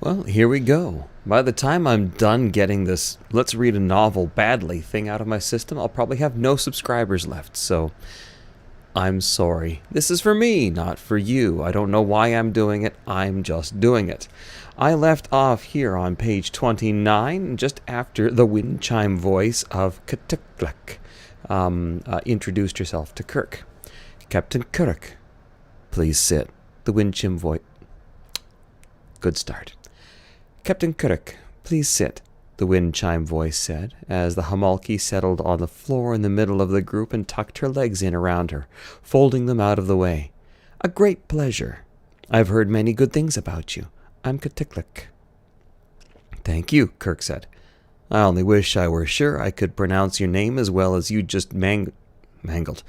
Well, here we go. By the time I'm done getting this let's read a novel badly thing out of my system, I'll probably have no subscribers left, so I'm sorry. This is for me, not for you. I don't know why I'm doing it, I'm just doing it. I left off here on page 29, just after the wind chime voice of Katuklak introduced herself to Kirk. Captain Kirk, please sit. The wind chime voice. Good start. Captain Kirk, please sit, the wind chime voice said, as the Hamalki settled on the floor in the middle of the group and tucked her legs in around her, folding them out of the way. A great pleasure. I've heard many good things about you. I'm Katiklik. Thank you, Kirk said. I only wish I were sure I could pronounce your name as well as you just mangled.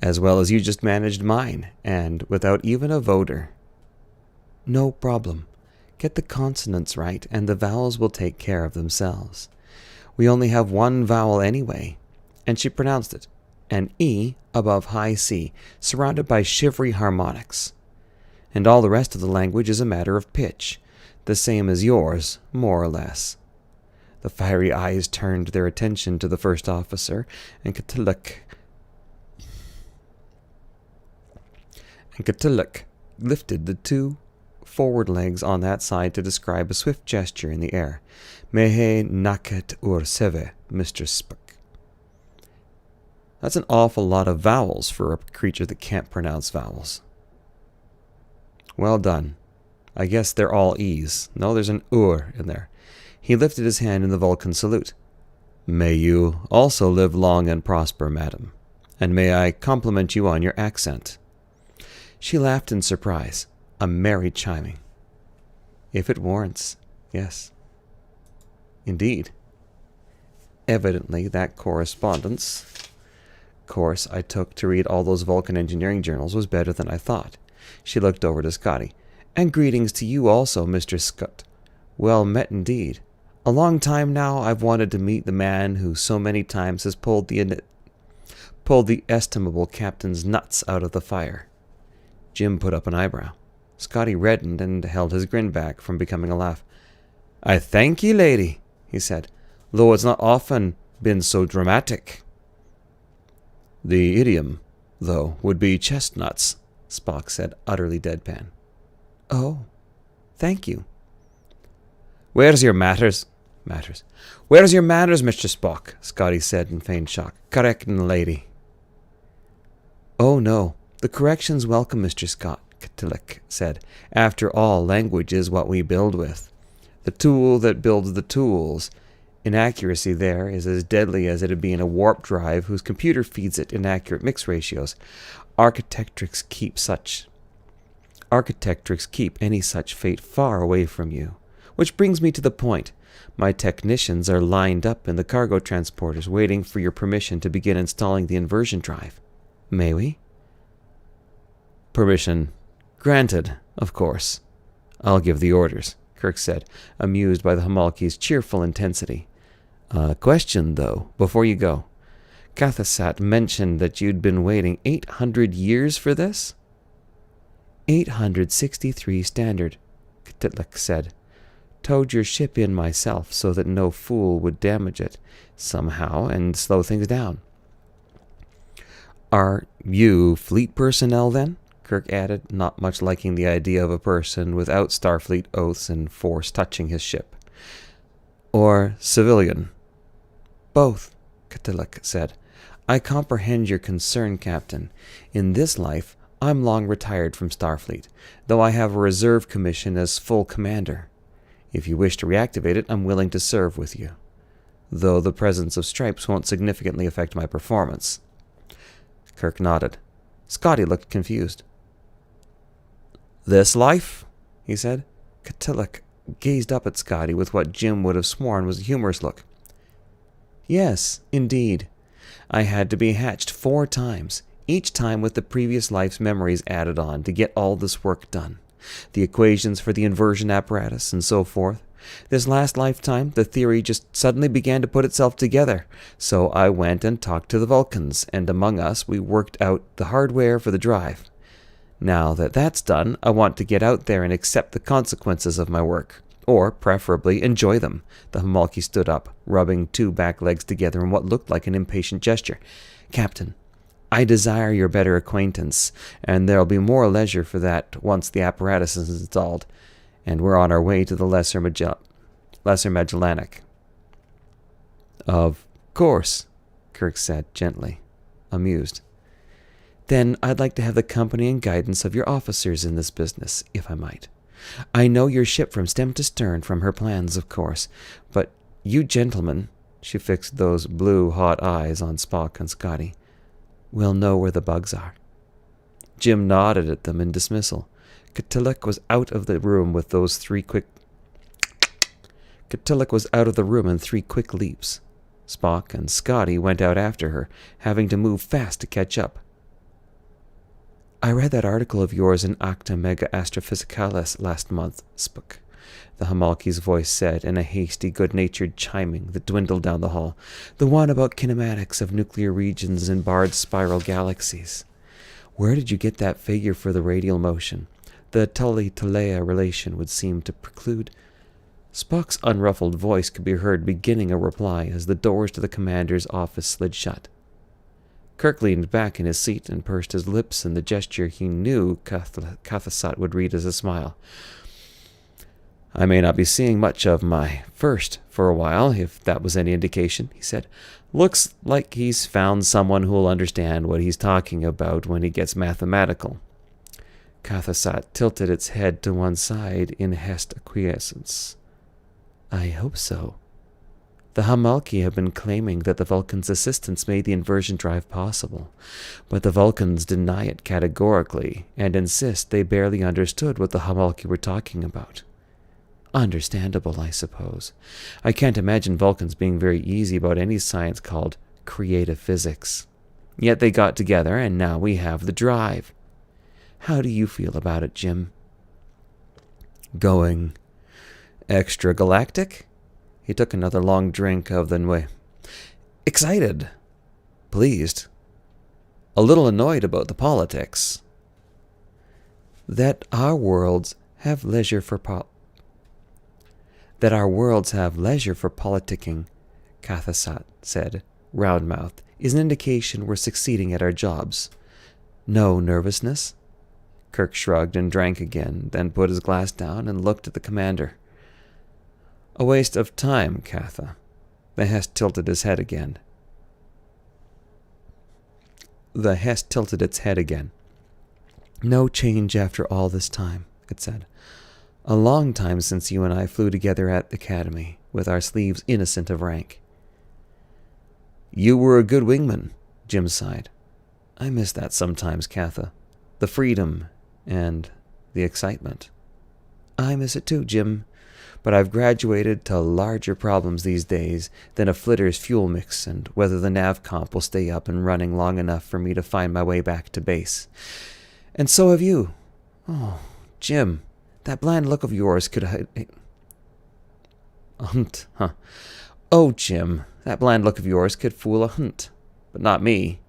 As well as you just managed mine, and without even a voter. No problem. Get the consonants right, and the vowels will take care of themselves. We only have one vowel anyway. And she pronounced it. An E above high C, surrounded by shivery harmonics. And all the rest of the language is a matter of pitch, the same as yours, more or less. The fiery eyes turned their attention to the first officer, and Katiluk lifted the two forward legs on that side to describe a swift gesture in the air. Mehe naket ur seve, Mr. Spook. That's an awful lot of vowels for a creature that can't pronounce vowels. Well done. I guess they're all E's. No, there's an ur in there. He lifted his hand in the Vulcan salute. May you also live long and prosper, madam. And may I compliment you on your accent. She laughed in surprise. A merry chiming. If it warrants, yes. Indeed. Evidently, that correspondence course I took to read all those Vulcan engineering journals was better than I thought. She looked over to Scotty. And greetings to you also, Mr. Scott. Well met indeed. A long time now I've wanted to meet the man who so many times has pulled the estimable captain's nuts out of the fire. Jim put up an eyebrow. Scotty reddened and held his grin back from becoming a laugh. I thank ye, lady, he said, though it's not often been so dramatic. The idiom, though, would be chestnuts, Spock said, utterly deadpan. Oh, thank you. Where's your matters? Where's your manners, Mr. Spock? Scotty said in feigned shock. Correctin', lady. Oh, no, the correction's welcome, Mr. Scott. Katilik said. After all, language is what we build with. The tool that builds the tools. Inaccuracy there is as deadly as it'd be in a warp drive whose computer feeds it inaccurate mix ratios. Architectrics keep any such fate far away from you. Which brings me to the point. My technicians are lined up in the cargo transporters waiting for your permission to begin installing the inversion drive. May we? Permission granted, of course. I'll give the orders, Kirk said, amused by the Hamalki's cheerful intensity. Question, though, before you go. Kathasat mentioned that you'd been waiting 800 years for this? 863 standard, Ktitlik said. Towed your ship in myself so that no fool would damage it somehow and slow things down. Are you fleet personnel, then? Kirk added, not much liking the idea of a person without Starfleet oaths and force touching his ship. Or civilian? Both, Katilik said. I comprehend your concern, Captain. In this life, I'm long retired from Starfleet, though I have a reserve commission as full commander. If you wish to reactivate it, I'm willing to serve with you, though the presence of stripes won't significantly affect my performance. Kirk nodded. Scotty looked confused. This life? He said. Katilik gazed up at Scotty with what Jim would have sworn was a humorous look. Yes, indeed. I had to be hatched 4 times, each time with the previous life's memories added on to get all this work done. The equations for the inversion apparatus and so forth. This last lifetime, the theory just suddenly began to put itself together, so I went and talked to the Vulcans, and among us we worked out the hardware for the drive. Now that that's done, I want to get out there and accept the consequences of my work. Or, preferably, enjoy them. The Hamalki stood up, rubbing two back legs together in what looked like an impatient gesture. Captain, I desire your better acquaintance, and there'll be more leisure for that once the apparatus is installed, and we're on our way to the Lesser Magellanic. Of course, Kirk said gently, amused. Then I'd like to have the company and guidance of your officers in this business, if I might. I know your ship from stem to stern from her plans, of course, but you gentlemen, she fixed those blue, hot eyes on Spock and Scotty, will know where the bugs are. Jim nodded at them in dismissal. Catullus was out of the room in 3 quick leaps. Spock and Scotty went out after her, having to move fast to catch up. I read that article of yours in Acta Mega Astrophysicalis last month, Spook, the Hamalki's voice said in a hasty, good-natured chiming that dwindled down the hall. The one about kinematics of nuclear regions in barred spiral galaxies. Where did you get that figure for the radial motion? The Tully-Tulea relation would seem to preclude. Spock's unruffled voice could be heard beginning a reply as the doors to the commander's office slid shut. Kirk leaned back in his seat and pursed his lips in the gesture he knew Kathasat would read as a smile. I may not be seeing much of my first for a while, if that was any indication, he said. Looks like he's found someone who'll understand what he's talking about when he gets mathematical. Kathasat tilted its head to one side in hest acquiescence. I hope so. The Hamalki have been claiming that the Vulcans' assistance made the inversion drive possible, but the Vulcans deny it categorically and insist they barely understood what the Hamalki were talking about. Understandable, I suppose. I can't imagine Vulcans being very easy about any science called creative physics. Yet they got together, and now we have the drive. How do you feel about it, Jim? Going extragalactic? He took another long drink of the Nue. Excited. Pleased. A little annoyed about the politics. That our worlds have leisure for politicking, Kathasat said, round-mouthed, is an indication we're succeeding at our jobs. No nervousness? Kirk shrugged and drank again, then put his glass down and looked at the commander. A waste of time, Katha. The Hest tilted his head again. No change after all this time, it said. A long time since you and I flew together at the Academy, with our sleeves innocent of rank. You were a good wingman, Jim sighed. I miss that sometimes, Katha. The freedom and the excitement. I miss it too, Jim. But I've graduated to larger problems these days than a flitter's fuel mix and whether the nav comp will stay up and running long enough for me to find my way back to base. And so have you. Oh, Jim, that bland look of yours could... Oh, Jim, that bland look of yours could fool a hunt, but not me.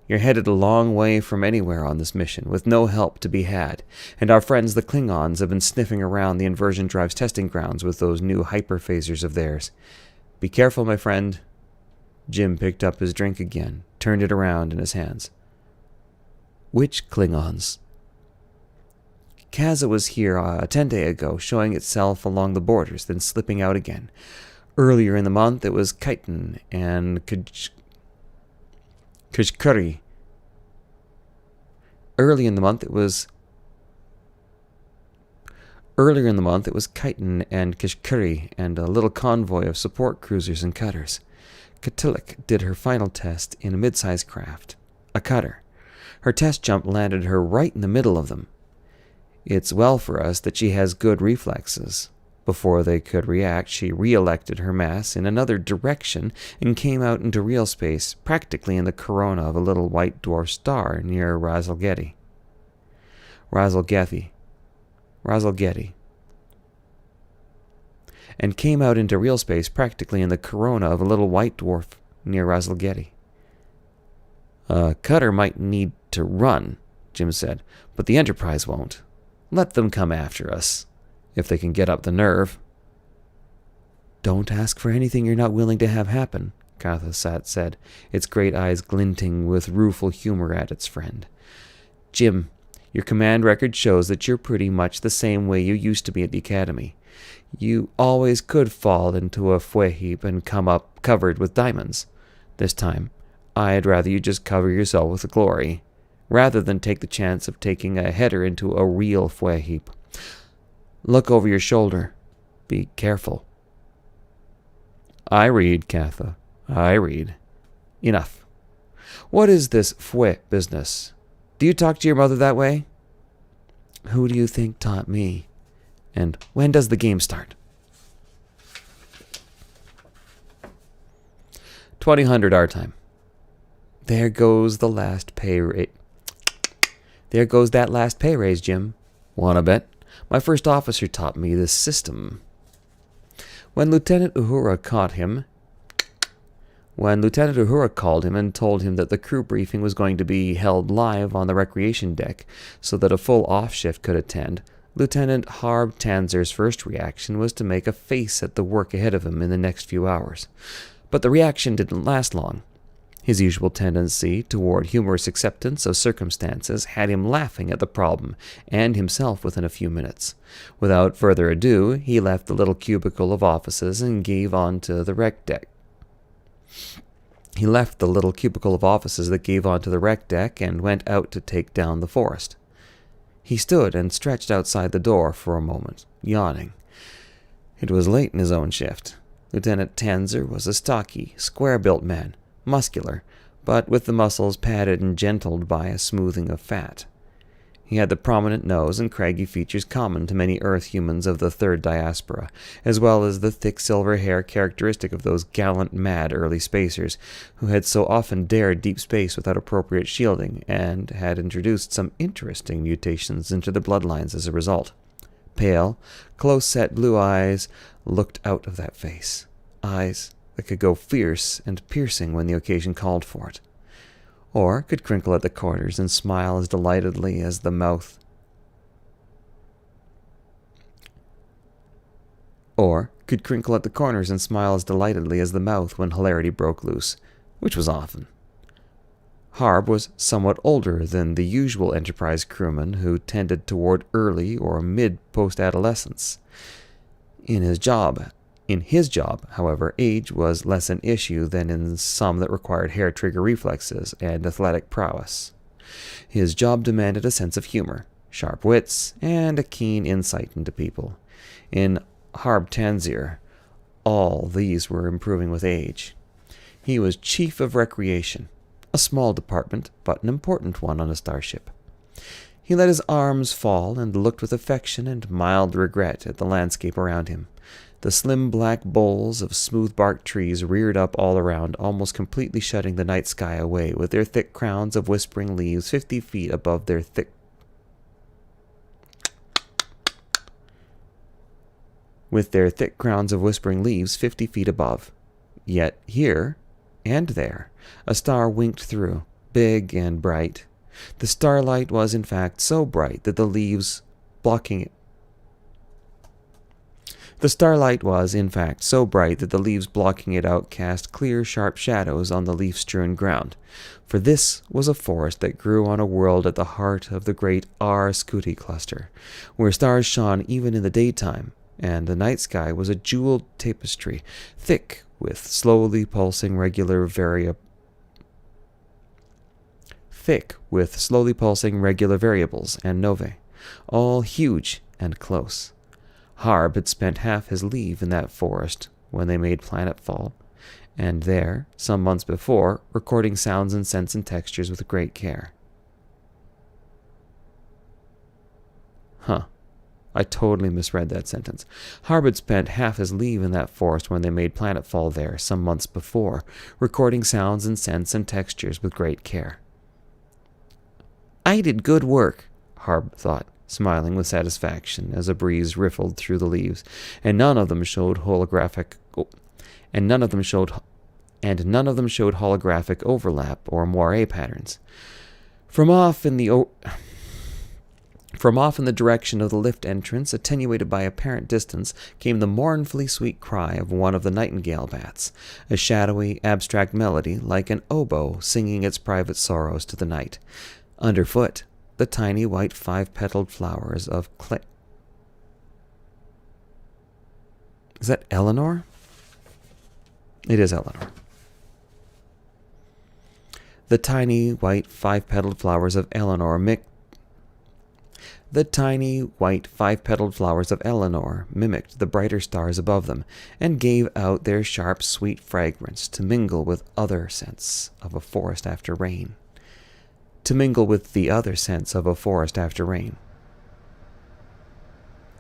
You're headed a long way from anywhere on this mission, with no help to be had, and our friends the Klingons have been sniffing around the inversion drive's testing grounds with those new hyperphasers of theirs. Be careful, my friend. Jim picked up his drink again, turned it around in his hands. Which Klingons? Kaza was here 10 days ago, showing itself along the borders, then slipping out again. Earlier in the month, it was Khitan and Kishkari. Earlier in the month, it was Khitan and Kishkari and a little convoy of support cruisers and cutters. Catullus did her final test in a mid-sized craft, a cutter. Her test jump landed her right in the middle of them. It's well for us that she has good reflexes. Before they could react, she re-elected her mass in another direction and came out into real space, practically in the corona of a little white dwarf star near Razalgeti. And came out into real space practically in the corona of a little white dwarf near Razalgeti. A cutter might need to run, Jim said, "but the Enterprise won't. Let them come after us, if they can get up the nerve." "Don't ask for anything you're not willing to have happen," Kathasat said, its great eyes glinting with rueful humor at its friend. "Jim, your command record shows that you're pretty much the same way you used to be at the Academy. You always could fall into a fue heap and come up covered with diamonds. This time, I'd rather you just cover yourself with glory, rather than take the chance of taking a header into a real fue heap. Look over your shoulder. Be careful." "I read, Katha. I read. Enough. What is this fue business? Do you talk to your mother that way?" "Who do you think taught me? And when does the game start?" 2000 our time. There goes that last pay raise, Jim. "Wanna bet? My first officer taught me this system." When Lieutenant Uhura called him and told him that the crew briefing was going to be held live on the recreation deck so that a full off shift could attend, Lieutenant Harb Tanzer's first reaction was to make a face at the work ahead of him in the next few hours. But the reaction didn't last long. His usual tendency toward humorous acceptance of circumstances had him laughing at the problem and himself within a few minutes. Without further ado, he left the little cubicle of offices and gave onto the rec deck. He left the little cubicle of offices that gave onto the rec deck and went out to take down the forest. He stood and stretched outside the door for a moment, yawning. It was late in his own shift. Lieutenant Tanzer was a stocky, square-built man, muscular, but with the muscles padded and gentled by a smoothing of fat. He had the prominent nose and craggy features common to many Earth humans of the third diaspora, as well as the thick silver hair characteristic of those gallant, mad early spacers who had so often dared deep space without appropriate shielding and had introduced some interesting mutations into their bloodlines as a result. Pale, close-set blue eyes looked out of that face, eyes that could go fierce and piercing when the occasion called for it, or could crinkle at the corners and smile as delightedly as the mouth. When hilarity broke loose, which was often. Harb was somewhat older than the usual Enterprise crewman who tended toward early or mid-post-adolescence. In his job, however, age was less an issue than in some that required hair-trigger reflexes and athletic prowess. His job demanded a sense of humor, sharp wits, and a keen insight into people. In Harb Tanzir, all these were improving with age. He was Chief of Recreation, a small department, but an important one on a starship. He let his arms fall and looked with affection and mild regret at the landscape around him. The slim black boles of smooth-barked trees reared up all around, almost completely shutting the night sky away, with their thick crowns of whispering leaves 50 feet above their thick... above. Yet here and there, a star winked through, big and bright. The starlight was in fact so bright that the leaves blocking it out cast clear, sharp shadows on the leaf-strewn ground. For this was a forest that grew on a world at the heart of the great R-Scuti cluster, where stars shone even in the daytime, and the night sky was a jeweled tapestry, thick with slowly pulsing regular variables, and novae, all huge and close. Harb had spent half his leave in that forest when they made planetfall, and there, some months before, recording sounds and scents and textures with great care. I totally misread that sentence. Harb had spent half his leave in that forest when they made planetfall there, some months before, recording sounds and scents and textures with great care. I did good work, Harb thought, smiling with satisfaction as a breeze riffled through the leaves, and none of them showed holographic overlap or moire patterns. From off in the direction of the lift entrance, attenuated by apparent distance, came the mournfully sweet cry of one of the nightingale bats, a shadowy, abstract melody like an oboe singing its private sorrows to the night. Underfoot, the tiny white five-petaled flowers of clay. Is that Eleanor? It is Eleanor. The tiny white five-petaled flowers of Eleanor mimicked the brighter stars above them, and gave out their sharp, sweet fragrance to mingle with the other scents of a forest after rain.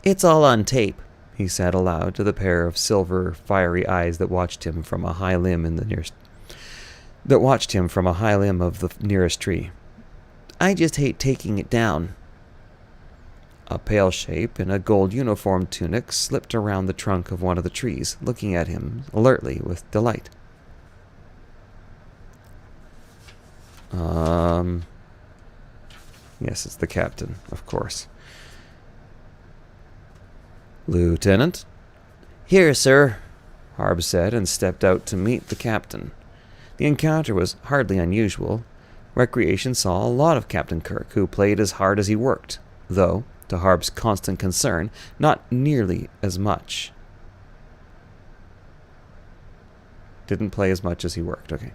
"It's all on tape," he said aloud to the pair of silver, fiery eyes that watched him from a high limb of the nearest tree. "I just hate taking it down." A pale shape in a gold uniform tunic slipped around the trunk of one of the trees, looking at him alertly with delight. Yes, it's the captain, of course. "Lieutenant?" "Here, sir," Harb said, and stepped out to meet the captain. The encounter was hardly unusual. Recreation saw a lot of Captain Kirk, who played as hard as he worked, though, to Harb's constant concern, not nearly as much. Didn't play as much as he worked, okay.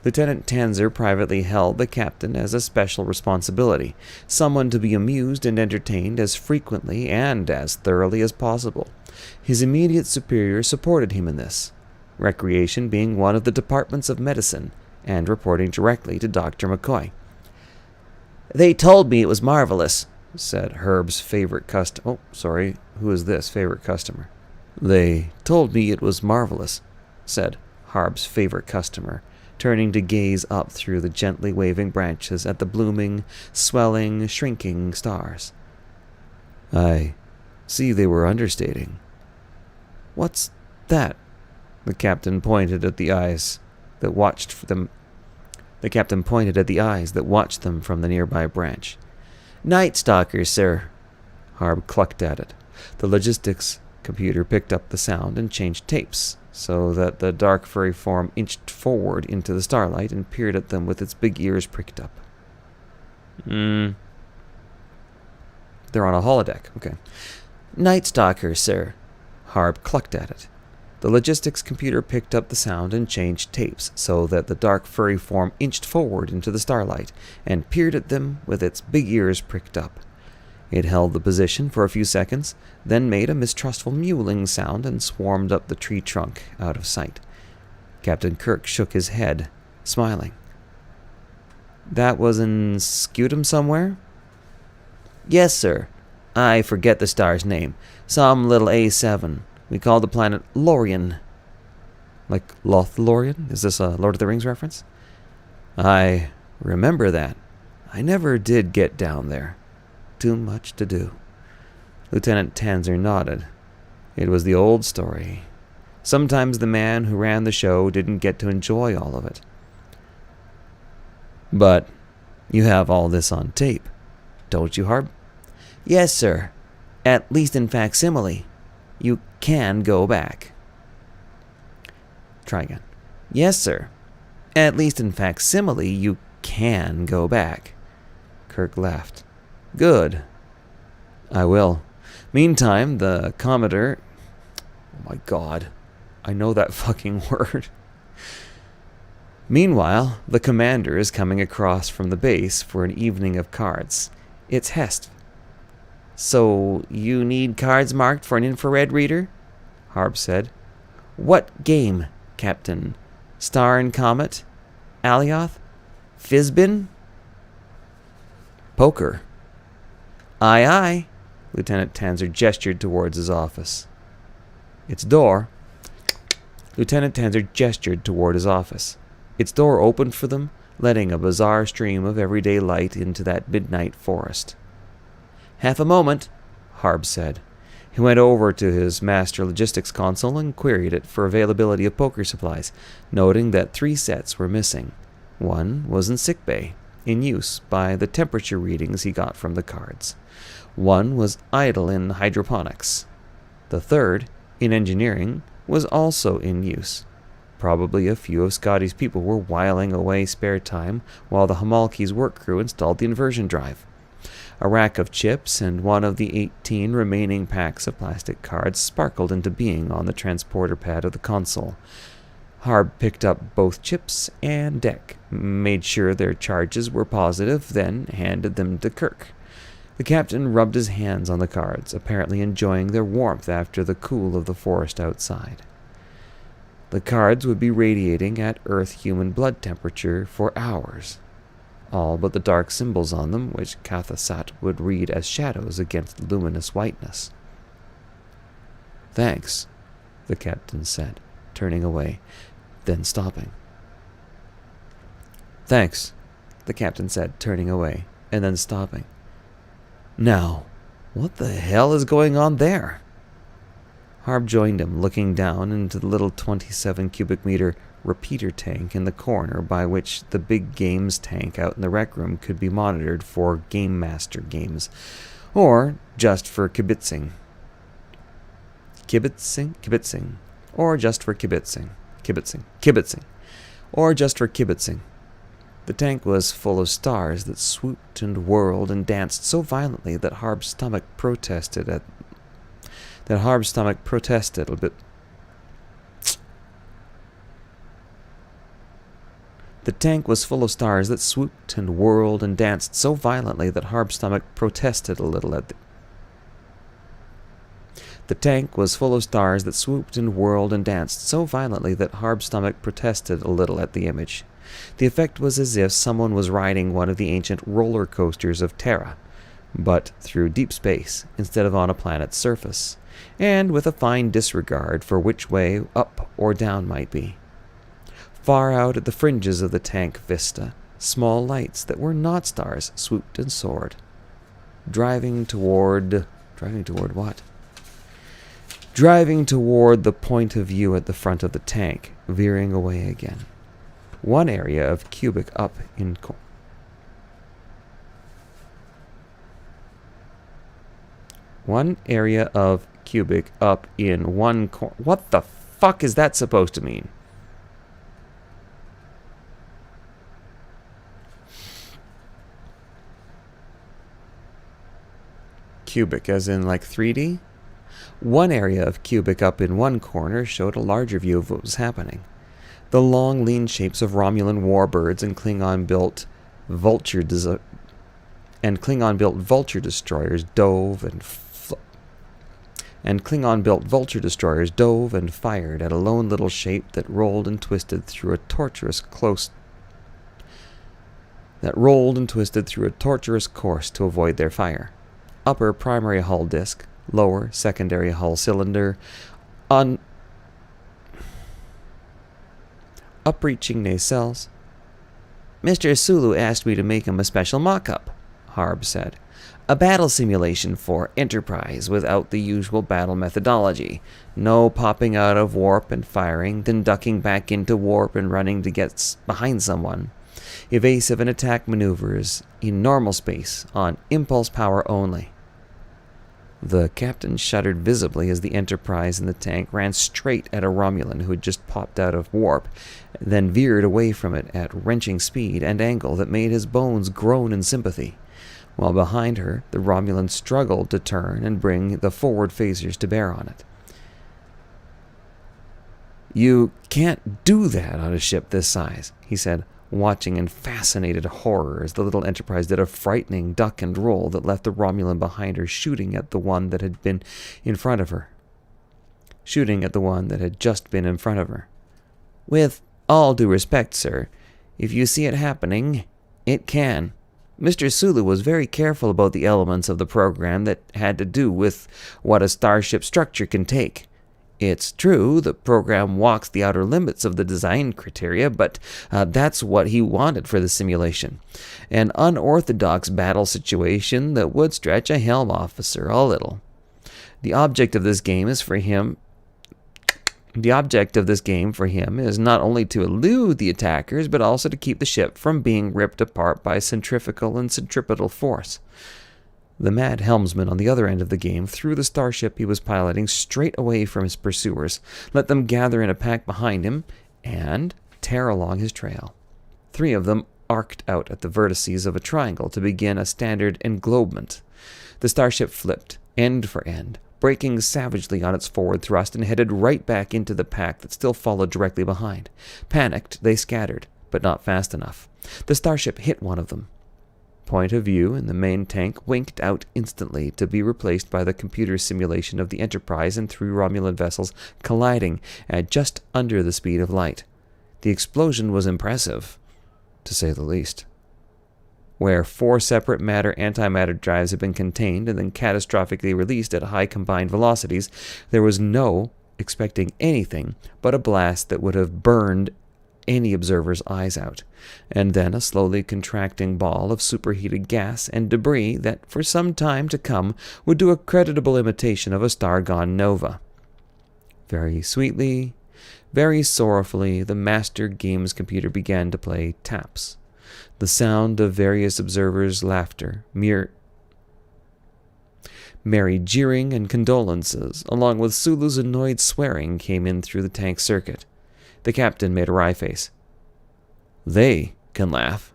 Lieutenant Tanzer privately held the captain as a special responsibility, someone to be amused and entertained as frequently and as thoroughly as possible. His immediate superior supported him in this, recreation being one of the departments of medicine, and reporting directly to Dr. McCoy. "They told me it was marvelous," said Herb's favorite customer. Who is this favorite customer? "They told me it was marvelous," said Harb's favorite customer, turning to gaze up through the gently waving branches at the blooming, swelling, shrinking stars. "I see they were understating." "What's that?" The captain pointed at the eyes that watched them. From the nearby branch. "Night Stalkers, sir." Harb clucked at it. The logistics computer picked up the sound and changed tapes, so that the dark furry form inched forward into the starlight and peered at them with its big ears pricked up. They're on a holodeck, okay. "Night Stalkers, sir." Harb clucked at it. The logistics computer picked up the sound and changed tapes, so that the dark furry form inched forward into the starlight and peered at them with its big ears pricked up. It held the position for a few seconds, then made a mistrustful mewling sound and swarmed up the tree trunk out of sight. Captain Kirk shook his head, smiling. "That was in Scutum somewhere?" "Yes, sir. I forget the star's name. Some little A7. We call the planet Lorien." "Like Lothlorien? Is this a Lord of the Rings reference?" "I remember that. I never did get down there. Too much to do." Lieutenant Tanzer nodded. It was the old story. Sometimes the man who ran the show didn't get to enjoy all of it. "But you have all this on tape, don't you, Harb?" "Yes, sir. At least in facsimile. You can go back." Try again. "Yes, sir. At least in facsimile, you can go back." Kirk laughed. "Good. I will. Meantime, the Commodore..." Oh my god. I know that fucking word. "Meanwhile, the commander is coming across from the base for an evening of cards. It's Hest." "So you need cards marked for an infrared reader?" Harb said. "What game, Captain? Star and Comet? Alioth? Fizbin?" "Poker." "Aye, aye." Lieutenant Tanzer gestured towards his office. Its door... Lieutenant Tanzer gestured toward his office. Its door opened for them, letting a bizarre stream of everyday light into that midnight forest. "Half a moment," Harb said. He went over to his master logistics console and queried it for availability of poker supplies, noting that 3 sets were missing. One was in sickbay. in use by the temperature readings he got from the cards. One was idle in hydroponics. The third, in engineering, was also in use. Probably a few of Scotty's people were whiling away spare time while the Hamalki's work crew installed the inversion drive. A rack of chips and one of the 18 remaining packs of plastic cards sparkled into being on the transporter pad of the console. Harb picked up both chips and deck, made sure their charges were positive, then handed them to Kirk. The captain rubbed his hands on the cards, apparently enjoying their warmth after the cool of the forest outside. The cards would be radiating at Earth human blood temperature for hours, all but the dark symbols on them, which Kathasat would read as shadows against luminous whiteness. "Thanks," the captain said, turning away, then stopping. "Thanks," the captain said, turning away, and then stopping. "Now, what the hell is going on there?" Harb joined him, looking down into the little 27 cubic meter repeater tank in the corner by which the big games tank out in the rec room could be monitored for Game Master games, or just for kibitzing. Kibitzing, or just for kibitzing. Kibitzing, or just for kibitzing. The tank was full of stars that swooped and whirled and danced so violently that Harb's stomach protested a bit. The tank was full of stars that swooped and whirled and danced so violently that Harb's stomach protested a little at the tank was full of stars that swooped and whirled and danced so violently that Harb's stomach protested a little at the image. The effect was as if someone was riding one of the ancient roller coasters of Terra, but through deep space instead of on a planet's surface, and with a fine disregard for which way up or down might be. Far out at the fringes of the tank vista, small lights that were not stars swooped and soared, driving toward what? Driving toward the point of view at the front of the tank, veering away again. One area of cubic up in one corner. What the fuck is that supposed to mean? Cubic, as in like 3D? One area of cubic up in one corner showed a larger view of what was happening. The long, lean shapes of Romulan warbirds and Klingon-built vulture destroyers dove and fired at a lone little shape that rolled and twisted through a tortuous course to avoid their fire. Upper primary hull disk, lower secondary hull cylinder, upreaching nacelles. "Mr. Sulu asked me to make him a special mock-up," Harb said. "A battle simulation for Enterprise without the usual battle methodology. No popping out of warp and firing, then ducking back into warp and running to get behind someone. Evasive and attack maneuvers in normal space on impulse power only." The captain shuddered visibly as the Enterprise in the tank ran straight at a Romulan who had just popped out of warp, then veered away from it at wrenching speed and angle that made his bones groan in sympathy, while behind her the Romulan struggled to turn and bring the forward phasers to bear on it. "You can't do that on a ship this size," he said, watching in fascinated horror as the little Enterprise did a frightening duck and roll that left the Romulan behind her shooting at the one that had been in front of her. "With all due respect, sir, if you see it happening, it can. Mr. Sulu was very careful about the elements of the program that had to do with what a starship structure can take. It's true, the program walks the outer limits of the design criteria, but that's what he wanted for the simulation. An unorthodox battle situation that would stretch a helm officer a little. The object of this game is for him..." The object of this game for him is not only to elude the attackers, but also to keep the ship from being ripped apart by centrifugal and centripetal force. The mad helmsman on the other end of the game threw the starship he was piloting straight away from his pursuers, let them gather in a pack behind him, and tear along his trail. 3 of them arced out at the vertices of a triangle to begin a standard englobement. The starship flipped, end for end, braking savagely on its forward thrust, and headed right back into the pack that still followed directly behind. Panicked, they scattered, but not fast enough. The starship hit one of them. Point of view in the main tank winked out instantly to be replaced by the computer simulation of the Enterprise and 3 Romulan vessels colliding at just under the speed of light. The explosion was impressive, to say the least. Where 4 separate matter-antimatter drives had been contained and then catastrophically released at high combined velocities, there was no expecting anything but a blast that would have burned any observer's eyes out, and then a slowly contracting ball of superheated gas and debris that for some time to come would do a creditable imitation of a star-gone nova. Very sweetly, very sorrowfully, the master games computer began to play taps. The sound of various observers' laughter, merry jeering and condolences, along with Sulu's annoyed swearing, came in through the tank circuit. The captain made a wry face. "They can laugh,"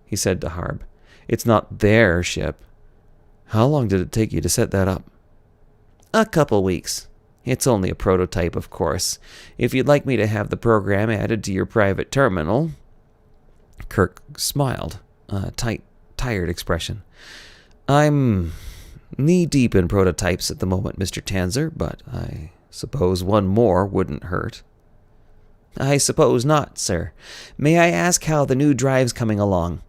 he said to Harb. "It's not their ship. How long did it take you to set that up?" "A couple weeks. It's only a prototype, of course. If you'd like me to have the program added to your private terminal..." Kirk smiled, a tired expression. "I'm knee-deep in prototypes at the moment, Mr. Tanzer, but I suppose one more wouldn't hurt." "I suppose not, sir. May I ask how the new drive's coming along?"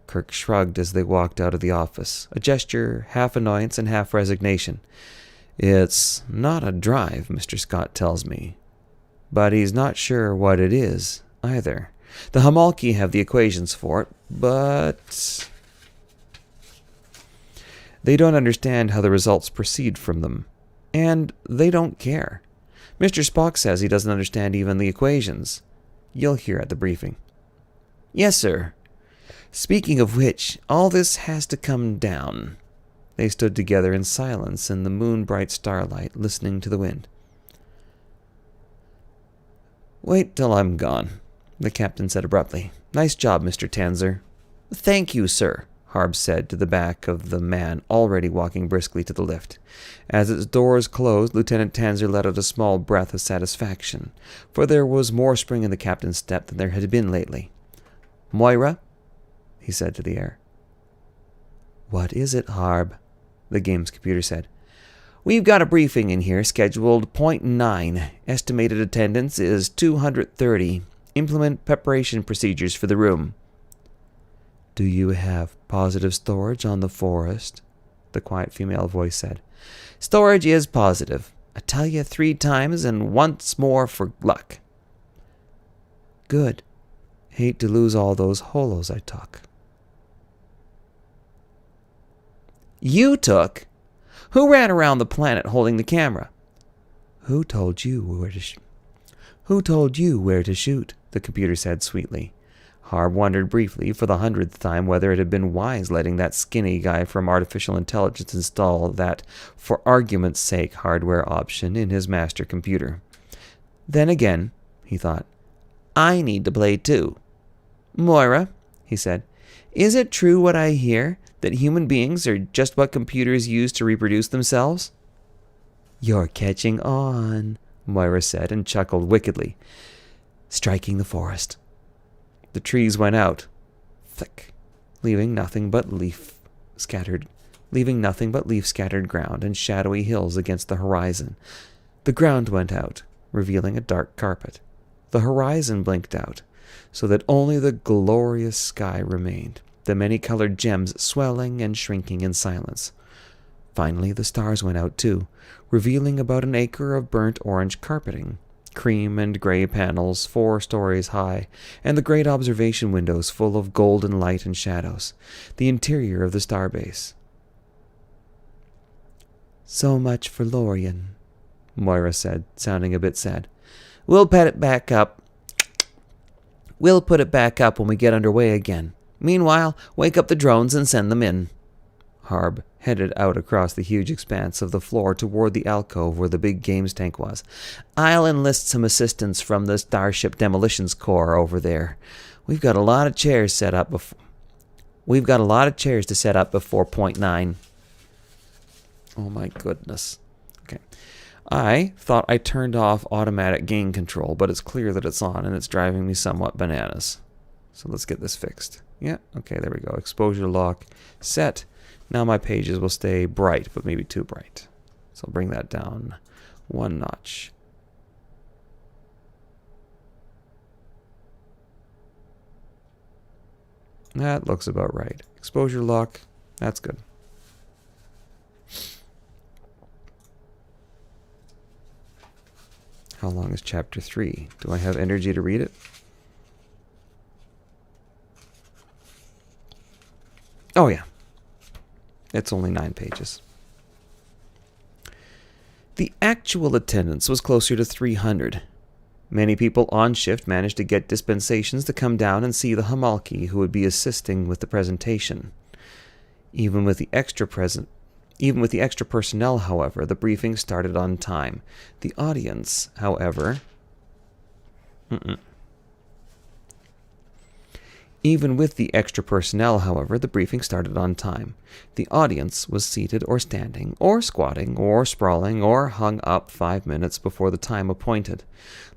Kirk shrugged as they walked out of the office, a gesture half annoyance and half resignation. "It's not a drive, Mr. Scott tells me. But he's not sure what it is, either. The Hamalki have the equations for it, but they don't understand how the results proceed from them. And they don't care. Mr. Spock says he doesn't understand even the equations. You'll hear at the briefing." "Yes, sir. Speaking of which, all this has to come down." They stood together in silence in the moon-bright starlight, listening to the wind. "Wait till I'm gone," the captain said abruptly. "Nice job, Mr. Tanzer." "Thank you, sir," Harb said to the back of the man already walking briskly to the lift. As its doors closed, Lieutenant Tanzer let out a small breath of satisfaction, for there was more spring in the captain's step than there had been lately. "Moira," he said to the air. "What is it, Harb?" the game's computer said. "We've got a briefing in here scheduled .9. Estimated attendance is 230. Implement preparation procedures for the room." "Do you have positive storage on the Forest?" the quiet female voice said. "Storage is positive. I tell you 3 times and once more for luck." "Good. Hate to lose all those holos I took." "You took? Who ran around the planet holding the camera?" Who told you where to shoot?" the computer said sweetly. Harb wondered briefly, for the 100th time, whether it had been wise letting that skinny guy from Artificial Intelligence install that, for argument's sake, hardware option in his master computer. Then again, he thought, I need to play too. "Moira," he said, "is it true what I hear, that human beings are just what computers use to reproduce themselves?" "You're catching on," Moira said, and chuckled wickedly. Striking the forest. The trees went out, thick, leaving nothing but leaf-scattered ground and shadowy hills against the horizon. The ground went out, revealing a dark carpet. The horizon blinked out, so that only the glorious sky remained, the many-colored gems swelling and shrinking in silence. Finally, the stars went out too, revealing about an acre of burnt orange carpeting, cream and gray panels 4 stories high, and the great observation windows full of golden light and shadows, the interior of the starbase. "So much for Lorien," Moira said, sounding a bit sad. We'll put it back up. We'll put it back up when we get underway again. Meanwhile, wake up the drones and send them in. Harb headed out across the huge expanse of the floor toward the alcove where the big games tank was. I'll enlist some assistance from the Starship Demolitions Corps over there. We've got a lot of chairs to set up before point 9. Oh my goodness. Okay. I thought I turned off automatic gain control, but it's clear that it's on and it's driving me somewhat bananas. So let's get this fixed. Yeah, okay, there we go. Exposure lock set. Now my pages will stay bright, but maybe too bright. So I'll bring that down 1 notch. That looks about right. Exposure lock, that's good. How long is chapter 3? Do I have energy to read it? Oh yeah. It's only 9 pages. The actual attendance was closer to 300. Many people on shift managed to get dispensations to come down and see the Hamalki who would be assisting with the presentation. Even with the extra personnel, however, the briefing started on time. The audience, however... Even with the extra personnel, however, the briefing started on time. The audience was seated or standing, or squatting, or sprawling, or hung up 5 minutes before the time appointed.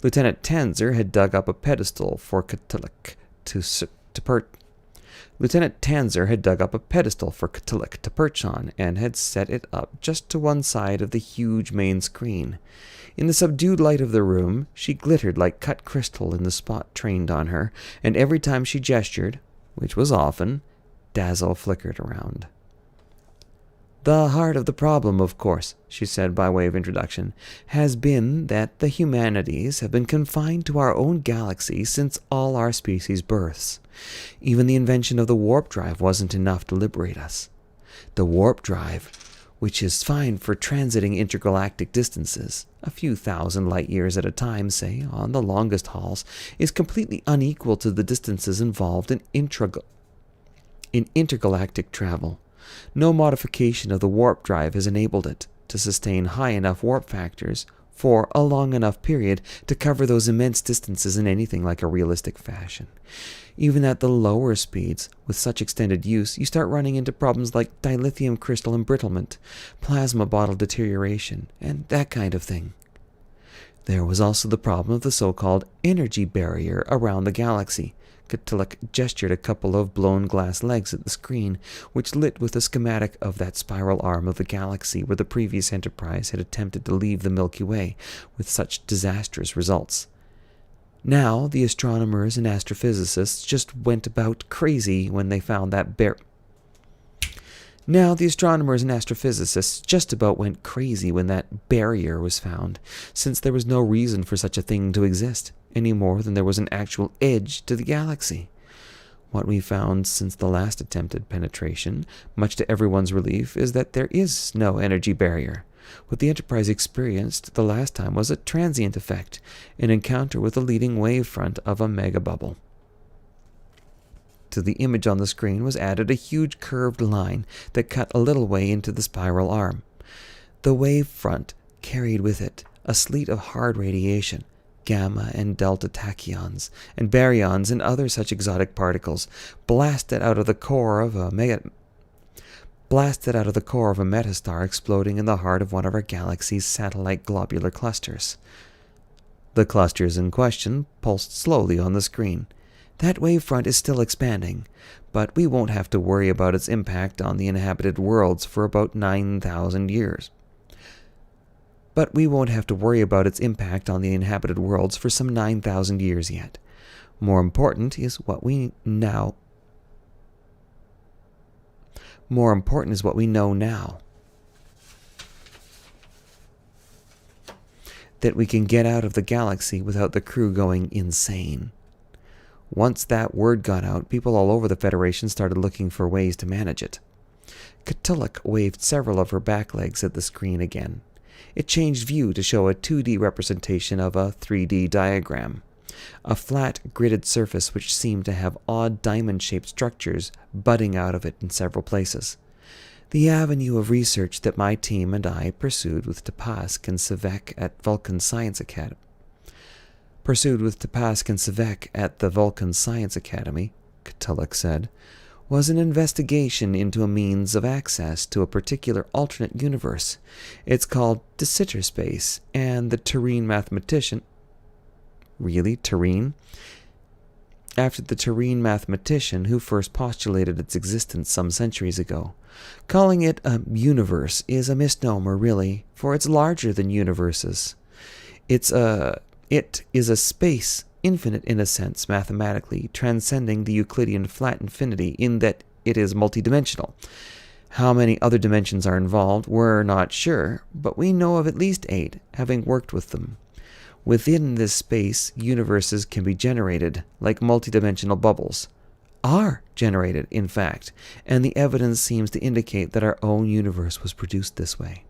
Lieutenant Tanzer had dug up a pedestal for Katilik to perch on, and had set it up just to one side of the huge main screen. In the subdued light of the room, she glittered like cut crystal in the spot trained on her, and every time she gestured, which was often, dazzle flickered around. The heart of the problem, of course, she said by way of introduction, has been that the humanities have been confined to our own galaxy since all our species' births. Even the invention of the warp drive wasn't enough to liberate us. The warp drive, which is fine for transiting intergalactic distances, a few thousand light years at a time, say, on the longest hauls, is completely unequal to the distances involved in intergalactic travel. No modification of the warp drive has enabled it to sustain high enough warp factors for a long enough period to cover those immense distances in anything like a realistic fashion. Even at the lower speeds, with such extended use, you start running into problems like dilithium crystal embrittlement, plasma bottle deterioration, and that kind of thing. There was also the problem of the so-called energy barrier around the galaxy. Katilik gestured a couple of blown glass legs at the screen, which lit with a schematic of that spiral arm of the galaxy where the previous Enterprise had attempted to leave the Milky Way with such disastrous results. Now the astronomers and astrophysicists just went about crazy when they found that barrier was found, since there was no reason for such a thing to exist, any more than there was an actual edge to the galaxy. What we found since the last attempted penetration, much to everyone's relief, is that there is no energy barrier. What the Enterprise experienced the last time was a transient effect, an encounter with the leading wavefront of a megabubble. To the image on the screen was added a huge curved line that cut a little way into the spiral arm. The wavefront carried with it a sleet of hard radiation, gamma and delta tachyons, and baryons and other such exotic particles, blasted out of the core of a metastar exploding in the heart of one of our galaxy's satellite globular clusters. The clusters in question pulsed slowly on the screen. That wavefront is still expanding, but we won't have to worry about its impact on the inhabited worlds for about 9,000 years. For some 9,000 years yet. More important is what we know now. That we can get out of the galaxy without the crew going insane. Once that word got out, people all over the Federation started looking for ways to manage it. Katilik waved several of her back legs at the screen again. It changed view to show a 2D representation of a 3D diagram. A flat, gridded surface which seemed to have odd diamond-shaped structures budding out of it in several places. The avenue of research that my team and I pursued with Tapask and Sevek at Vulcan Science Academy. At the Vulcan Science Academy, Cthulhu said, was an investigation into a means of access to a particular alternate universe. It's called De Sitter space, and the Turin mathematician... Really, Turin? After the Turin mathematician who first postulated its existence some centuries ago. Calling it a universe is a misnomer, really, for it's larger than universes. It is a space, infinite in a sense, mathematically, transcending the Euclidean flat infinity in that it is multidimensional. How many other dimensions are involved, we're not sure, but we know of at least 8, having worked with them. Within this space, universes can be generated, like multidimensional bubbles. Are generated, in fact, and the evidence seems to indicate that our own universe was produced this way.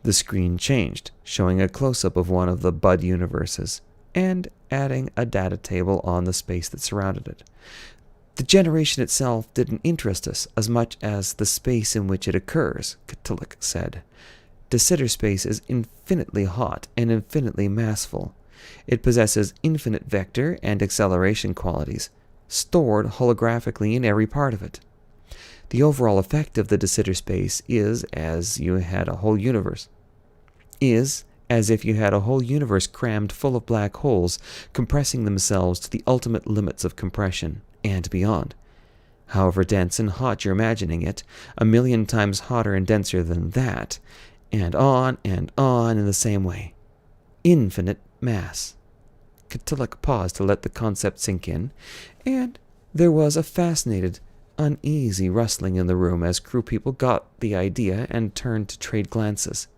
The screen changed, showing a close-up of one of the bud universes, and adding a data table on the space that surrounded it. The generation itself didn't interest us as much as the space in which it occurs, Cthulhu said. De Sitter space is infinitely hot and infinitely massful. It possesses infinite vector and acceleration qualities, stored holographically in every part of it. The overall effect of the De Sitter space is as if you had a whole universe crammed full of black holes, compressing themselves to the ultimate limits of compression, and beyond. However dense and hot you're imagining it, 1,000,000 times hotter and denser than that, and on in the same way. Infinite mass. Cthulhu paused to let the concept sink in, and there was a fascinated, uneasy rustling in the room as crew people got the idea and turned to trade glances.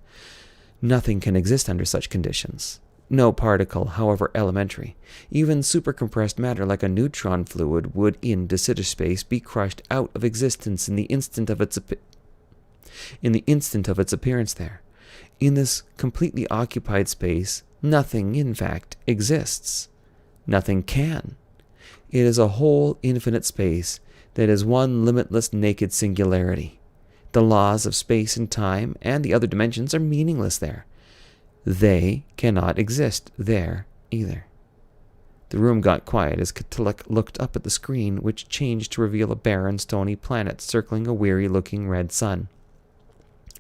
Nothing can exist under such conditions. No particle, however elementary, even supercompressed matter like a neutron fluid, would in De Sitter space be crushed out of existence in the instant of its appearance there. In this completely occupied space, nothing, in fact, exists. Nothing can. It is a whole infinite space that is one limitless naked singularity. The laws of space and time and the other dimensions are meaningless there. They cannot exist there either. The room got quiet as Cthulhu looked up at the screen, which changed to reveal a barren, stony planet circling a weary-looking red sun.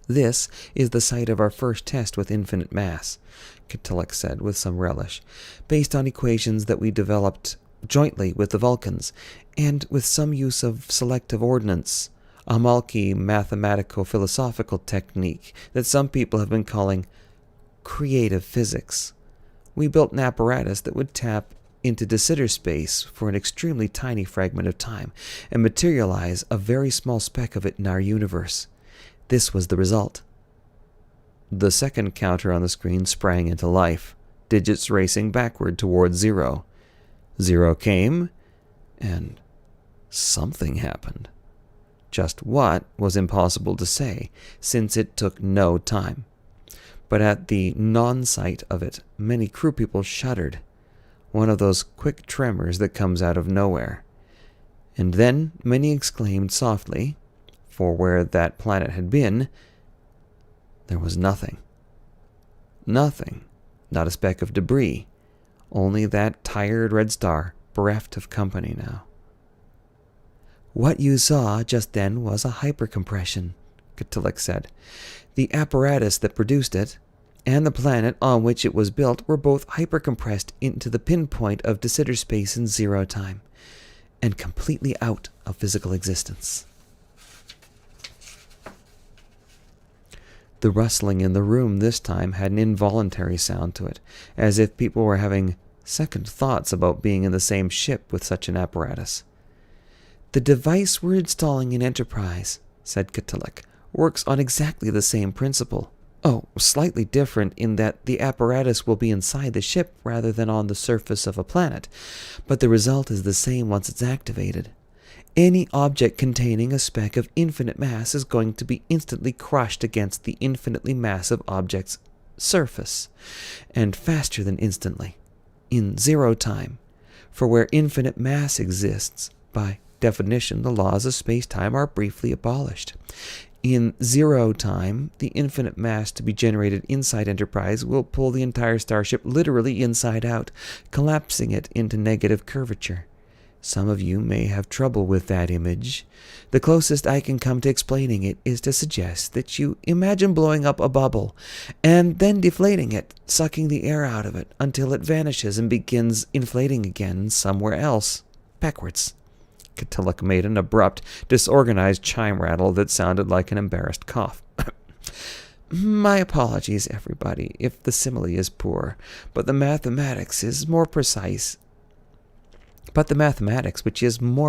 This is the site of our first test with infinite mass, Cthulhu said with some relish, based on equations that we developed jointly with the Vulcans, and with some use of selective ordnance, a mulky mathematico-philosophical technique that some people have been calling creative physics. We built an apparatus that would tap into De Sitter space for an extremely tiny fragment of time and materialize a very small speck of it in our universe. This was the result. The second counter on the screen sprang into life, digits racing backward towards 0. 0 came, and something happened. Just what was impossible to say, since it took no time. But at the non-sight of it, many crew people shuddered, one of those quick tremors that comes out of nowhere. And then many exclaimed softly, for where that planet had been, there was nothing. Nothing. Not a speck of debris. Only that tired red star, bereft of company now. What you saw just then was a hypercompression, Cthulhu said. The apparatus that produced it, and the planet on which it was built, were both hypercompressed into the pinpoint of De Sitter space in 0 time, and completely out of physical existence. The rustling in the room this time had an involuntary sound to it, as if people were having second thoughts about being in the same ship with such an apparatus. The device we're installing in Enterprise, said Cthulhu, works on exactly the same principle. Oh, slightly different in that the apparatus will be inside the ship rather than on the surface of a planet, but the result is the same once it's activated. Any object containing a speck of infinite mass is going to be instantly crushed against the infinitely massive object's surface, and faster than instantly, in zero time. For where infinite mass exists, by definition, the laws of space-time are briefly abolished. In zero time, the infinite mass to be generated inside Enterprise will pull the entire starship literally inside out, collapsing it into negative curvature. Some of you may have trouble with that image. The closest I can come to explaining it is to suggest that you imagine blowing up a bubble and then deflating it, sucking the air out of it until it vanishes and begins inflating again somewhere else, backwards. Catullus made an abrupt, disorganized chime rattle that sounded like an embarrassed cough. My apologies, everybody, if the simile is poor, but the mathematics, which is more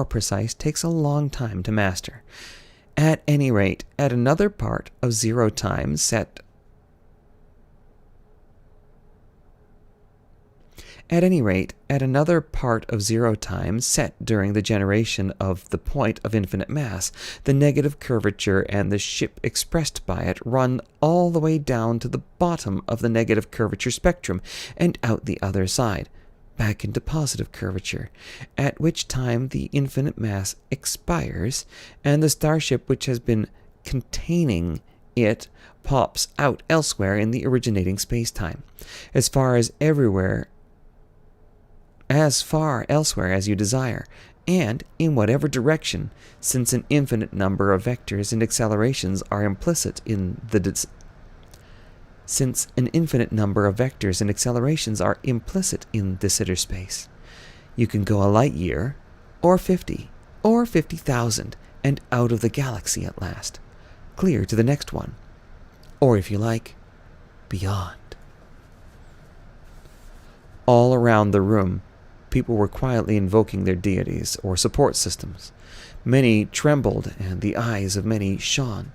precise, takes a long time to master. At any rate, at another part of zero time set during the generation of the point of infinite mass, the negative curvature and the ship expressed by it run all the way down to the bottom of the negative curvature spectrum and out the other side, back into positive curvature, at which time the infinite mass expires, and the starship which has been containing it pops out elsewhere in the originating space-time, as far elsewhere as you desire, and in whatever direction, since an infinite number of vectors and accelerations are implicit in the de Sitter space. You can go a light year, or 50, or 50,000, and out of the galaxy at last, clear to the next one, or if you like, beyond. All around the room, people were quietly invoking their deities or support systems. Many trembled, and the eyes of many shone,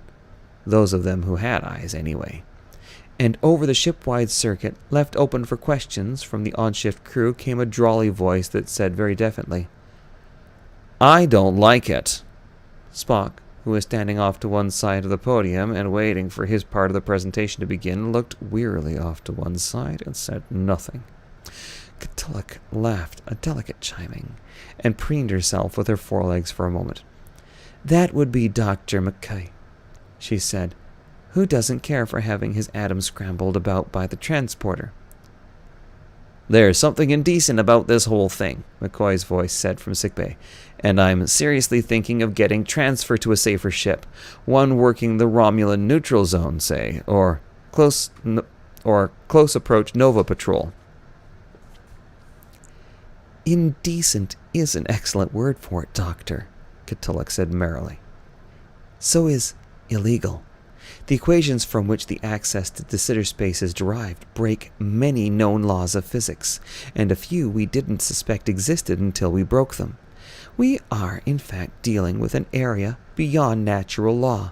those of them who had eyes anyway. And over the ship-wide circuit, left open for questions from the on-shift crew, came a drawly voice that said very definitely, "I don't like it." Spock, who was standing off to one side of the podium and waiting for his part of the presentation to begin, looked wearily off to one side and said nothing. Catullus laughed, a delicate chiming, and preened herself with her forelegs for a moment. "That would be Dr. McKay," she said, "who doesn't care for having his atoms scrambled about by the transporter." "There's something indecent about this whole thing," McCoy's voice said from sickbay, "and I'm seriously thinking of getting transferred to a safer ship, one working the Romulan neutral zone, say, or close approach Nova Patrol." "Indecent is an excellent word for it, Doctor," Catullus said merrily. "So is illegal. The equations from which the access to De Sitter space is derived break many known laws of physics, and a few we didn't suspect existed until we broke them. We are, in fact, dealing with an area beyond natural law,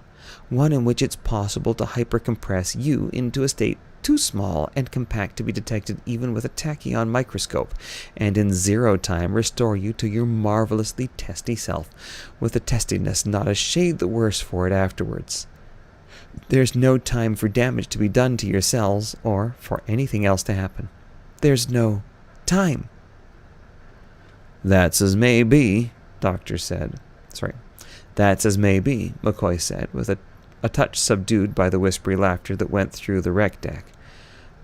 one in which it's possible to hypercompress you into a state too small and compact to be detected even with a tachyon microscope, and in zero time restore you to your marvelously testy self, with a testiness not a shade the worse for it afterwards. There's no time for damage to be done to your cells, or for anything else to happen. There's no time." "That's as may be," "That's as may be," McCoy said, with a touch subdued by the whispery laughter that went through the wreck deck.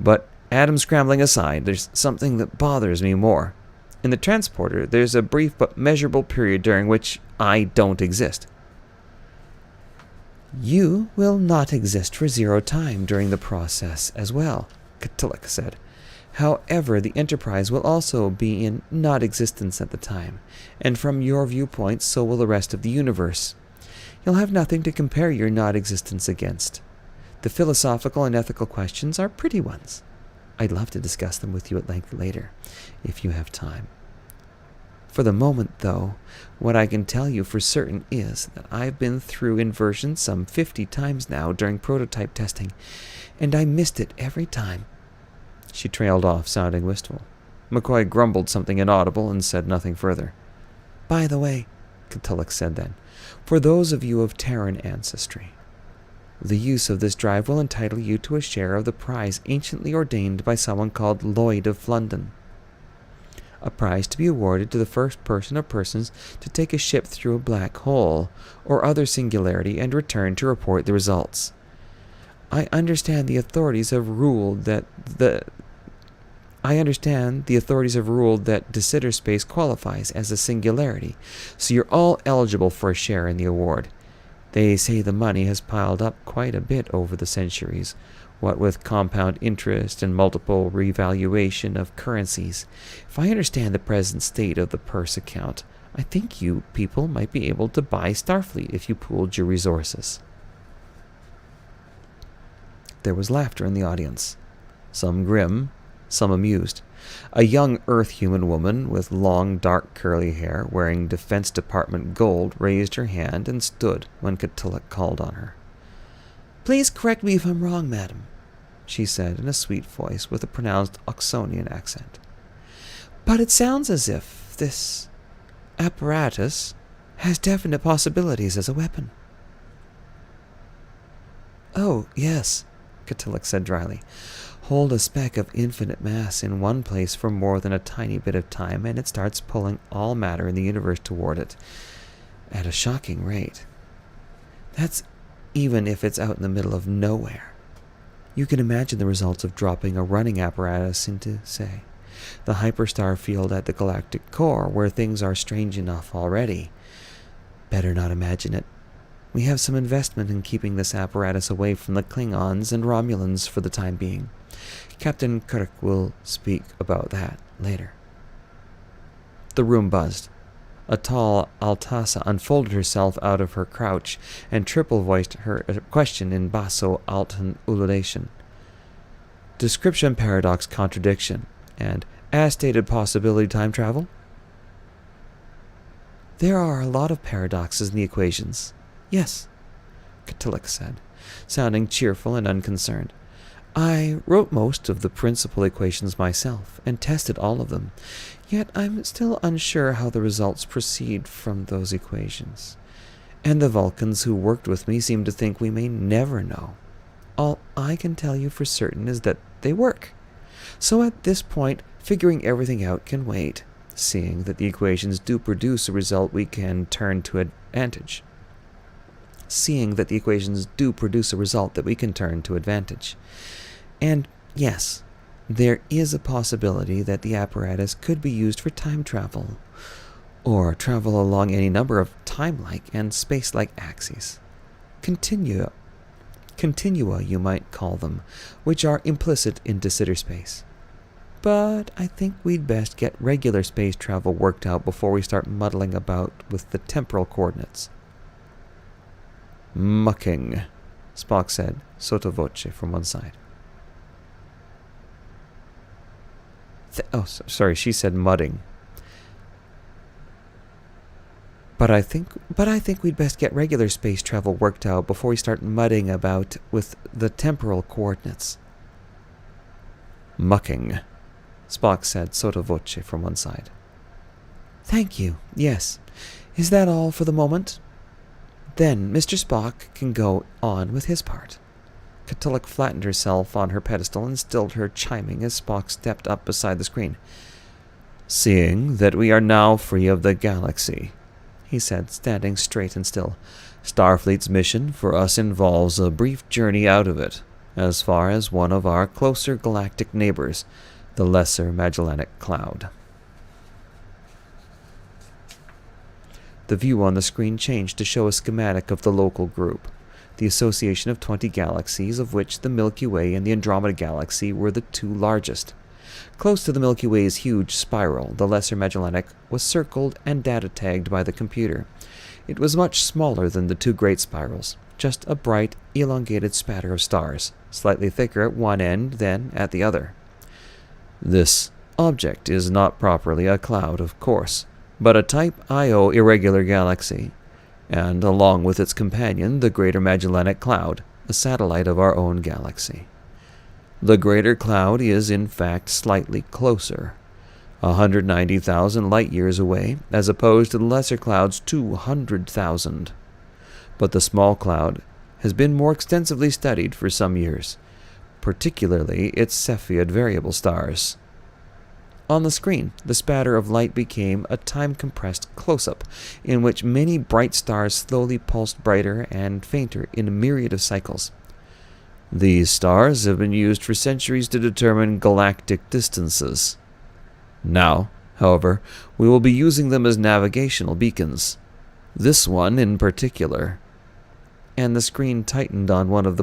"But atom scrambling aside, there's something that bothers me more. In the transporter, there's a brief but measurable period during which I don't exist." "You will not exist for zero time during the process as well," Catullus said. "However, the Enterprise will also be in not-existence at the time, and from your viewpoint, so will the rest of the universe. You'll have nothing to compare your not-existence against. The philosophical and ethical questions are pretty ones. I'd love to discuss them with you at length later, if you have time. For the moment, though, what I can tell you for certain is that I've been through inversion some 50 times now during prototype testing, and I missed it every time." She trailed off, sounding wistful. McCoy grumbled something inaudible and said nothing further. "By the way, Catullus said then, "for those of you of Terran ancestry. The use of this drive will entitle you to a share of the prize anciently ordained by someone called Lloyd of London. A prize to be awarded to the first person or persons to take a ship through a black hole or other singularity and return to report the results. I understand the authorities have ruled that De Sitter space qualifies as a singularity, so you're all eligible for a share in the award. They say the money has piled up quite a bit over the centuries, what with compound interest and multiple revaluation of currencies. If I understand the present state of the purse account, I think you people might be able to buy Starfleet if you pooled your resources." There was laughter in the audience, some grim, some amused. A young Earth-human woman with long, dark, curly hair, wearing Defense Department gold, raised her hand and stood when Catullus called on her. "Please correct me if I'm wrong, madam," she said in a sweet voice with a pronounced Oxonian accent. "But it sounds as if this apparatus has definite possibilities as a weapon." "Oh, yes," Catullus said dryly. "Hold a speck of infinite mass in one place for more than a tiny bit of time, and it starts pulling all matter in the universe toward it at a shocking rate. That's even if it's out in the middle of nowhere. You can imagine the results of dropping a running apparatus into, say, the hyperstar field at the galactic core, where things are strange enough already. Better not imagine it. We have some investment in keeping this apparatus away from the Klingons and Romulans for the time being. Captain Kirk will speak about that later." The room buzzed. A tall Altassa unfolded herself out of her crouch and triple-voiced her question in basso alto ululation. "Description, paradox, contradiction, and as stated possibility time travel?" "There are a lot of paradoxes in the equations. Yes," Catullus said, sounding cheerful and unconcerned. "I wrote most of the principal equations myself and tested all of them, yet I'm still unsure how the results proceed from those equations. And the Vulcans who worked with me seem to think we may never know. All I can tell you for certain is that they work. So at this point, figuring everything out can wait, seeing that the equations do produce a result we can turn to advantage. And yes, there is a possibility that the apparatus could be used for time travel, or travel along any number of time-like and space-like axes. Continua, you might call them, which are implicit in De Sitter space. But I think we'd best get regular space travel worked out before we start muddling about with the temporal coordinates." "Mucking," Spock said, sotto voce, from one side. Sorry, she said mudding. But I think we'd best get regular space travel worked out before we start mudding about with the temporal coordinates." "Mucking," Spock said, sotto voce, from one side. "Thank you. Yes. Is that all for the moment? Then Mr. Spock can go on with his part." Catullus flattened herself on her pedestal and stilled her chiming as Spock stepped up beside the screen. "Seeing that we are now free of the galaxy," he said, standing straight and still, "Starfleet's mission for us involves a brief journey out of it, as far as one of our closer galactic neighbors, the Lesser Magellanic Cloud." The view on the screen changed to show a schematic of the local group, the association of 20 galaxies, of which the Milky Way and the Andromeda Galaxy were the two largest. Close to the Milky Way's huge spiral, the Lesser Magellanic was circled and data-tagged by the computer. It was much smaller than the two great spirals, just a bright, elongated spatter of stars, slightly thicker at one end than at the other. "This object is not properly a cloud, of course, but a Type Io irregular galaxy, and along with its companion, the Greater Magellanic Cloud, a satellite of our own galaxy. The Greater Cloud is, in fact, slightly closer. 190,000 light-years away, as opposed to the lesser cloud's 200,000. But the small cloud has been more extensively studied for some years, particularly its Cepheid variable stars. On the screen, the spatter of light became a time-compressed close-up, in which many bright stars slowly pulsed brighter and fainter in a myriad of cycles. These stars have been used for centuries to determine galactic distances. Now, however, we will be using them as navigational beacons. This one in particular. And the screen tightened on one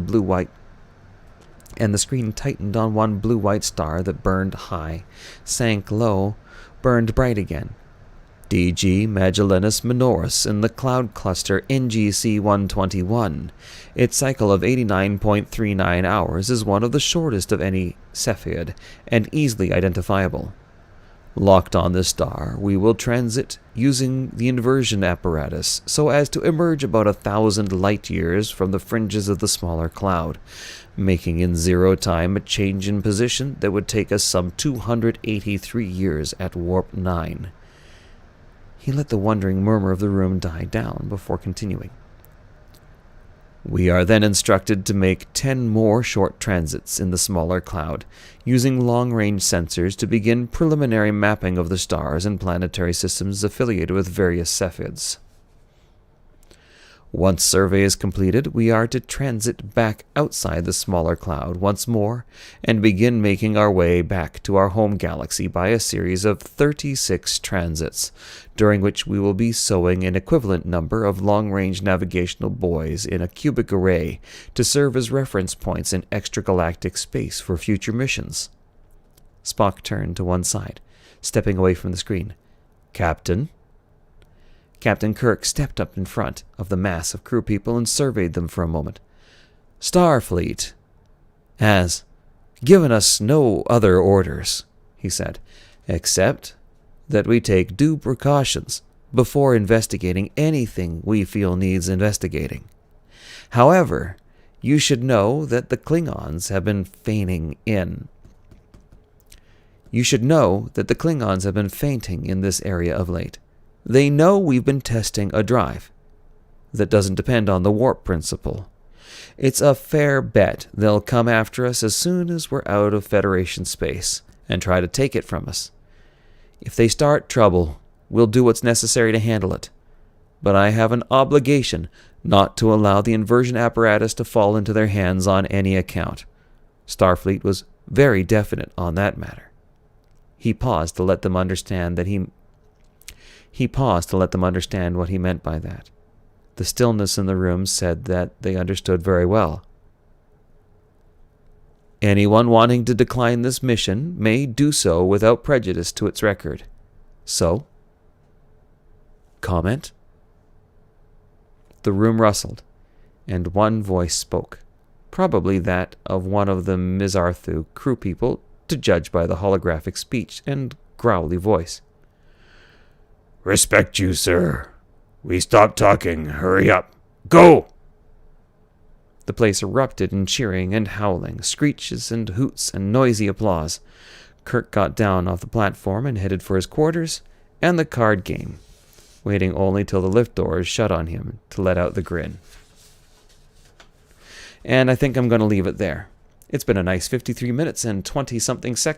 blue-white star that burned high, sank low, burned bright again. DG Magellanus Minoris in the cloud cluster NGC 121. Its cycle of 89.39 hours is one of the shortest of any Cepheid, and easily identifiable. Locked on this star, we will transit using the inversion apparatus so as to emerge about 1,000 light-years from the fringes of the smaller cloud, making in zero time a change in position that would take us some 283 years at warp 9. He let the wondering murmur of the room die down before continuing. We are then instructed to make 10 more short transits in the smaller cloud, using long-range sensors to begin preliminary mapping of the stars and planetary systems affiliated with various Cepheids. Once survey is completed, we are to transit back outside the smaller cloud once more and begin making our way back to our home galaxy by a series of 36 transits, during which we will be sowing an equivalent number of long-range navigational buoys in a cubic array to serve as reference points in extragalactic space for future missions. Spock turned to one side, stepping away from the screen. "Captain?" Captain Kirk stepped up in front of the mass of crew people and surveyed them for a moment. "Starfleet has given us no other orders," he said, "except that we take due precautions before investigating anything we feel needs investigating. However, you should know that the Klingons have been fainting in this area of late. They know we've been testing a drive that doesn't depend on the warp principle. It's a fair bet they'll come after us as soon as we're out of Federation space and try to take it from us. If they start trouble, we'll do what's necessary to handle it. But I have an obligation not to allow the inversion apparatus to fall into their hands on any account." Starfleet was very definite on that matter. He paused to let them understand what he meant by that. The stillness in the room said that they understood very well. "Anyone wanting to decline this mission may do so without prejudice to its record. So, comment?" The room rustled, and one voice spoke, probably that of one of the Mizarthu crew people, to judge by the holographic speech and growly voice. "Respect you, sir. We stopped talking. Hurry up. Go!" The place erupted in cheering and howling, screeches and hoots and noisy applause. Kirk got down off the platform and headed for his quarters and the card game, waiting only till the lift doors shut on him to let out the grin. And I think I'm going to leave it there. It's been a nice 53 minutes and 20-something seconds.